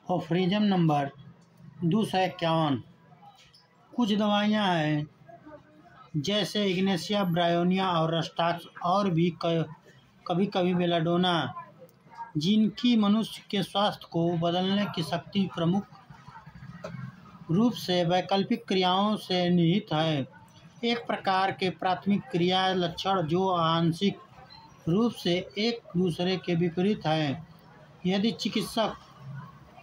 ऑफ्रिजम number 251। कुछ दवाइयाँ हैं जैसे इग्नेशिया ब्रायोनिया और रस्टाक्स और भी कभी कभी बेलाडोना, जिनकी मनुष्य के स्वास्थ्य को बदलने की शक्ति प्रमुख रूप से वैकल्पिक क्रियाओं से निहित है। एक प्रकार के प्राथमिक क्रिया लक्षण जो आंशिक रूप से एक दूसरे के विपरीत हैं। यदि चिकित्सक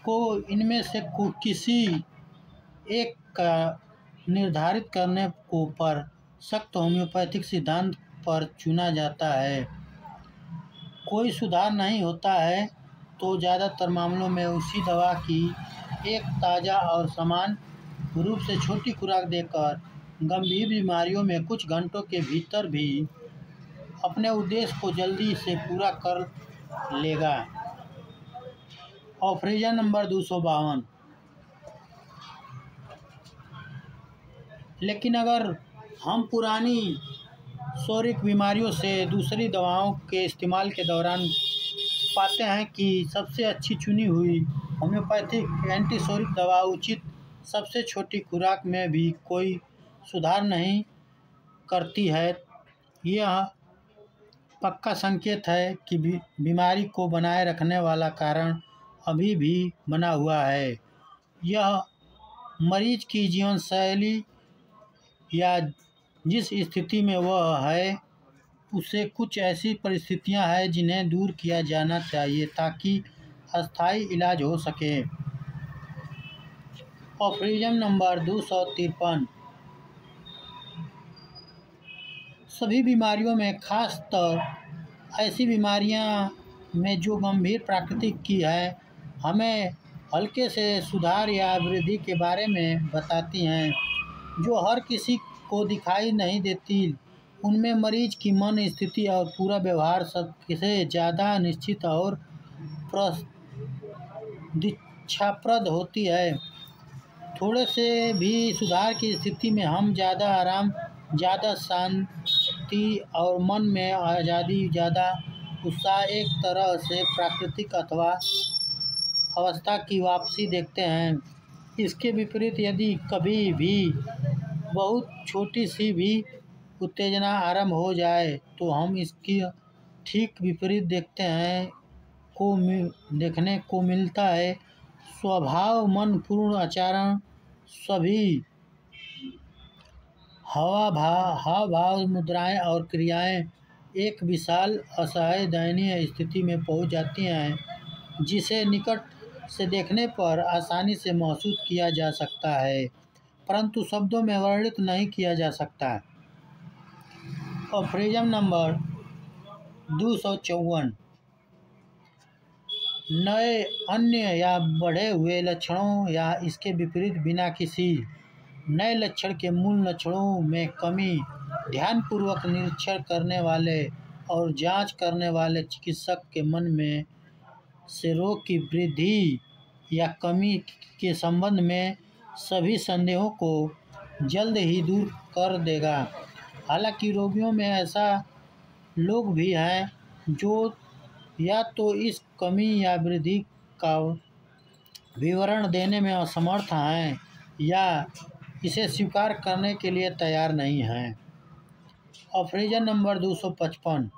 को इनमें से किसी एक का निर्धारित करने को पर सख्त होम्योपैथिक सिद्धांत पर चुना जाता है, कोई सुधार नहीं होता है, तो ज़्यादातर मामलों में उसी दवा की एक ताज़ा और समान रूप से छोटी खुराक देकर गंभीर बीमारियों में कुछ घंटों के भीतर भी अपने उद्देश्य को जल्दी से पूरा कर लेगा। ऑफ्रिजम नंबर 252। लेकिन अगर हम पुरानी शोरिक बीमारियों से दूसरी दवाओं के इस्तेमाल के दौरान पाते हैं कि सबसे अच्छी चुनी हुई होम्योपैथिक एंटीशोरिक दवा उचित सबसे छोटी खुराक में भी कोई सुधार नहीं करती है, यह पक्का संकेत है कि बीमारी को बनाए रखने वाला कारण अभी भी बना हुआ है। यह मरीज की जीवनशैली या जिस स्थिति में वह है उसे कुछ ऐसी परिस्थितियां हैं जिन्हें दूर किया जाना चाहिए ताकि अस्थायी इलाज हो सके। ऑफ्रिजम नंबर 253। सभी बीमारियों में, खासतर ऐसी बीमारियां में जो गंभीर प्रकृति की है, हमें हल्के से सुधार या वृद्धि के बारे में बताती हैं जो हर किसी को दिखाई नहीं देती। उनमें मरीज की मन स्थिति और पूरा व्यवहार सबसे ज़्यादा निश्चित और प्रतीक्षाप्रद होती है। थोड़े से भी सुधार की स्थिति में हम ज़्यादा आराम, ज़्यादा शांति और मन में आज़ादी, ज़्यादा उत्साह, एक तरह से प्राकृतिक अथवा अवस्था की वापसी देखते हैं। इसके विपरीत यदि कभी भी बहुत छोटी सी भी उत्तेजना आरंभ हो जाए तो हम इसकी ठीक विपरीत देखने को मिलता है। स्वभाव, मन, पूर्ण आचरण, सभी हाव भाव, मुद्राएं और क्रियाएं एक विशाल असहाय दयनीय स्थिति में पहुंच जाती हैं जिसे निकट से देखने पर आसानी से महसूस किया जा सकता है परंतु शब्दों में वर्णित नहीं किया जा सकता। ऑफ्रिजम नंबर 254। नए, अन्य या बढ़े हुए लक्षणों या इसके विपरीत बिना किसी नए लक्षण के मूल लक्षणों में कमी, ध्यानपूर्वक निरीक्षण करने वाले और जांच करने वाले चिकित्सक के मन में से रोग की वृद्धि या कमी के संबंध में सभी संदेहों को जल्द ही दूर कर देगा। हालांकि रोगियों में ऐसा लोग भी हैं जो या तो इस कमी या वृद्धि का विवरण देने में असमर्थ हैं या इसे स्वीकार करने के लिए तैयार नहीं हैं। ऑफ्रिजम नंबर 255।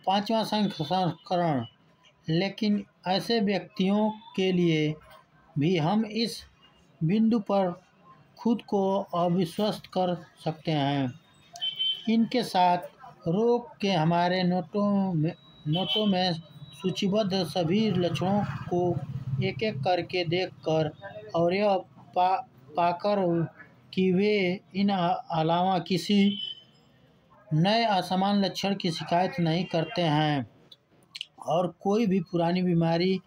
पाँचवां संस्करण। लेकिन ऐसे व्यक्तियों के लिए भी हम इस बिंदु पर खुद को अविश्वस्त कर सकते हैं। इनके साथ रोग के हमारे नोटों में सूचीबद्ध सभी लक्षणों को एक एक करके देखकर और यह पाकर कि वे इन अलावा किसी नए असामान्य लक्षण की शिकायत नहीं करते हैं और कोई भी पुरानी बीमारी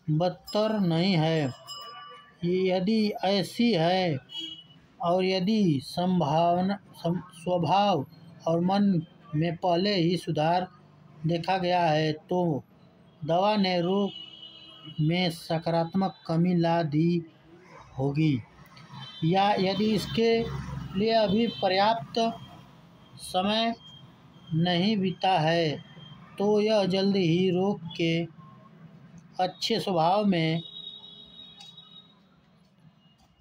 बदतर नहीं है, यदि ऐसी है और यदि स्वभाव और मन में पहले ही सुधार देखा गया है तो दवा ने रोग में सकारात्मक कमी ला दी होगी, या यदि इसके लिए अभी पर्याप्त समय नहीं बीता है तो यह जल्द ही रोग के अच्छे स्वभाव में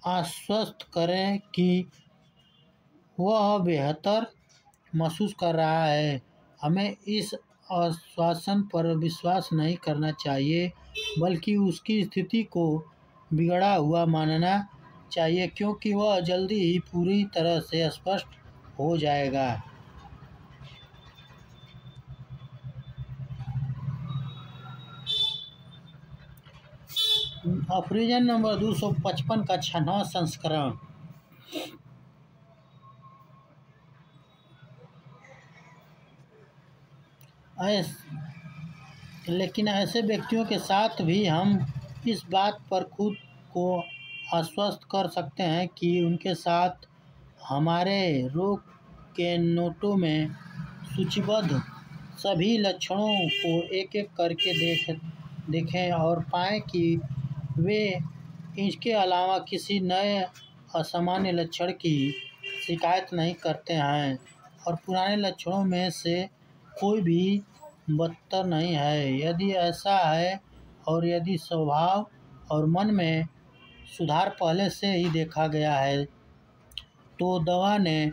आश्वस्त करें कि वह बेहतर महसूस कर रहा है। हमें इस आश्वासन पर विश्वास नहीं करना चाहिए, बल्कि उसकी स्थिति को बिगड़ा हुआ मानना चाहिए, क्योंकि वह जल्दी ही पूरी तरह से स्पष्ट हो जाएगा। अफ्रीजन नंबर 255 का 6वां संस्करण। लेकिन ऐसे व्यक्तियों के साथ भी हम इस बात पर खुद को आश्वस्त कर सकते हैं कि उनके साथ हमारे रोग के नोटों में सूचीबद्ध सभी लक्षणों को एक-एक करके देखें और पाएं कि वे इसके अलावा किसी नए असामान्य लक्षण की शिकायत नहीं करते हैं और पुराने लक्षणों में से कोई भी बदतर नहीं है। यदि ऐसा है और यदि स्वभाव और मन में सुधार पहले से ही देखा गया है, तो दवा ने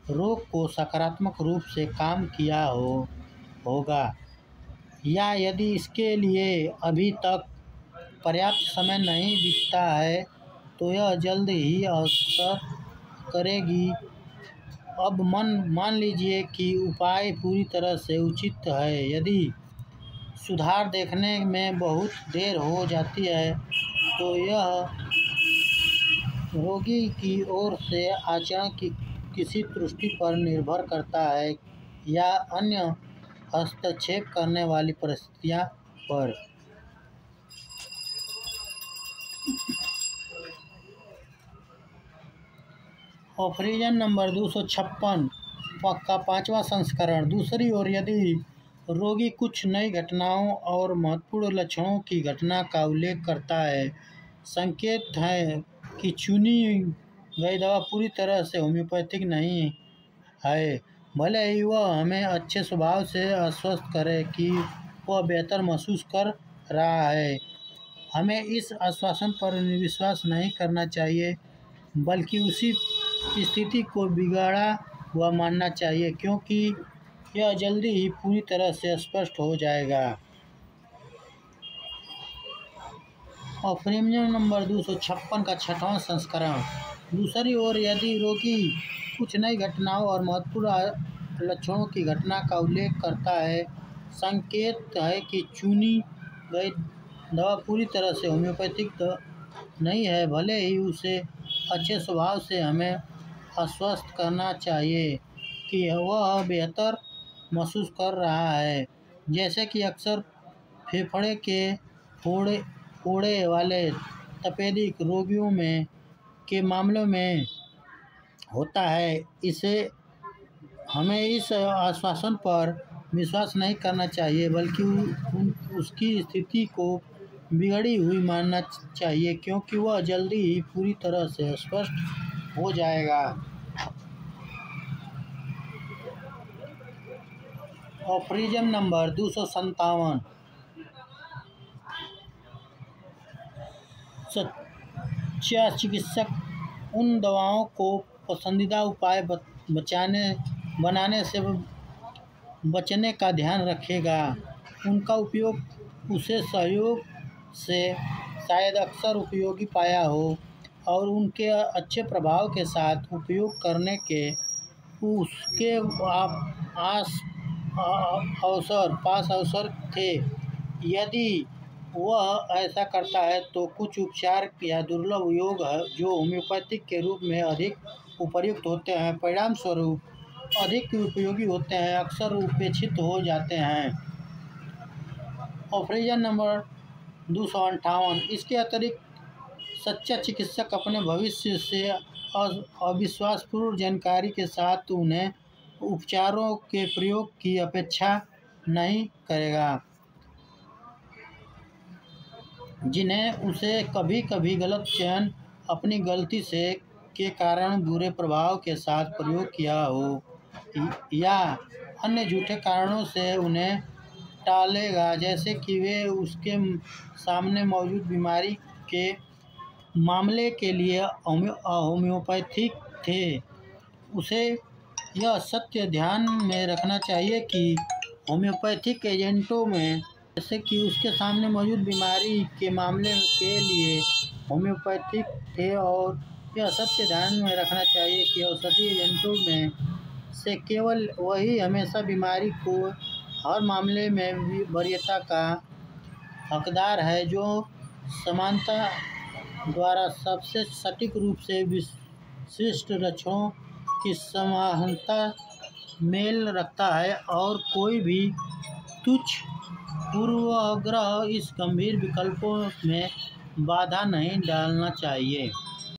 रोग को सकारात्मक रूप से काम किया होगा, या यदि इसके लिए अभी तक पर्याप्त समय नहीं बीता है, तो यह जल्द ही असर करेगी। अब मान लीजिए कि उपाय पूरी तरह से उचित है। यदि सुधार देखने में बहुत देर हो जाती है, तो यह रोगी की ओर से आचरण की किसी त्रुटि पर निर्भर करता है या अन्य हस्तक्षेप करने वाली परिस्थितियों पर। अफ्रीजन नंबर 256 का 5वां संस्करण। दूसरी ओर, यदि रोगी कुछ नई घटनाओं और महत्वपूर्ण लक्षणों की घटना का उल्लेख करता है, संकेत है कि चुनी गई दवा पूरी तरह से होम्योपैथिक नहीं है, भले ही वह हमें अच्छे स्वभाव से आश्वस्त करे कि वह बेहतर महसूस कर रहा है, हमें इस आश्वासन पर विश्वास नहीं करना चाहिए, बल्कि उसी स्थिति को बिगड़ा हुआ मानना चाहिए, क्योंकि यह जल्दी ही पूरी तरह से स्पष्ट हो जाएगा। अफ्रीजन नंबर 256 का 6वां संस्करण। दूसरी ओर, यदि रोगी कुछ नई घटनाओं और महत्वपूर्ण लक्षणों की घटना का उल्लेख करता है, संकेत है कि चुनी गई दवा पूरी तरह से होम्योपैथिक नहीं है, भले ही उसे अच्छे स्वभाव से हमें आश्वस्त करना चाहिए कि वह बेहतर महसूस कर रहा है, जैसे कि अक्सर फेफड़े के फोड़े वाले तपेदिक रोगियों के मामले में होता है। हमें इस आश्वासन पर विश्वास नहीं करना चाहिए, बल्कि उसकी स्थिति को बिगड़ी हुई मानना चाहिए, क्योंकि वह जल्दी ही पूरी तरह से स्पष्ट हो जाएगा। अफ्रीजन नंबर 257। सच्चा चिकित्सक उन दवाओं को पसंदीदा उपाय बनाने से बचने का ध्यान रखेगा। उनका उपयोग उसे सहयोग से शायद अक्सर उपयोगी पाया हो, और उनके अच्छे प्रभाव के साथ उपयोग करने के उसके पास अवसर थे। यदि वह ऐसा करता है, तो कुछ उपचार या दुर्लभ योग जो होम्योपैथिक के रूप में अधिक उपयुक्त होते हैं, परिणाम स्वरूप अधिक उपयोगी होते हैं, अक्सर उपेक्षित हो जाते हैं। अफ्रीजन नंबर 258। इसके अतिरिक्त सच्चा चिकित्सक अपने भविष्य से अविश्वासपूर्ण जानकारी के साथ उन्हें उपचारों के प्रयोग की अपेक्षा नहीं करेगा, जिन्हें उसे कभी-कभी गलत चयन, अपनी गलती के कारण बुरे प्रभाव के साथ प्रयोग किया हो, या अन्य झूठे कारणों से उन्हें टालेगा, जैसे कि वे उसके सामने मौजूद बीमारी के मामले के लिए होम्योपैथिक थे। उसे यह सत्य ध्यान में रखना चाहिए कि होम्योपैथिक एजेंटों में, जैसे कि उसके सामने मौजूद बीमारी के मामले के लिए होम्योपैथिक थे, और यह सत्य ध्यान में रखना चाहिए कि औषधि एजेंटों में से केवल वही हमेशा बीमारी को हर मामले में वरीयता का हकदार है, जो समानता द्वारा सबसे सटीक रूप से विशिष्ट लक्षणों की समानता मेल रखता है, और कोई भी तुच्छ पूर्वाग्रह इस गंभीर विकल्पों में बाधा नहीं डालना चाहिए।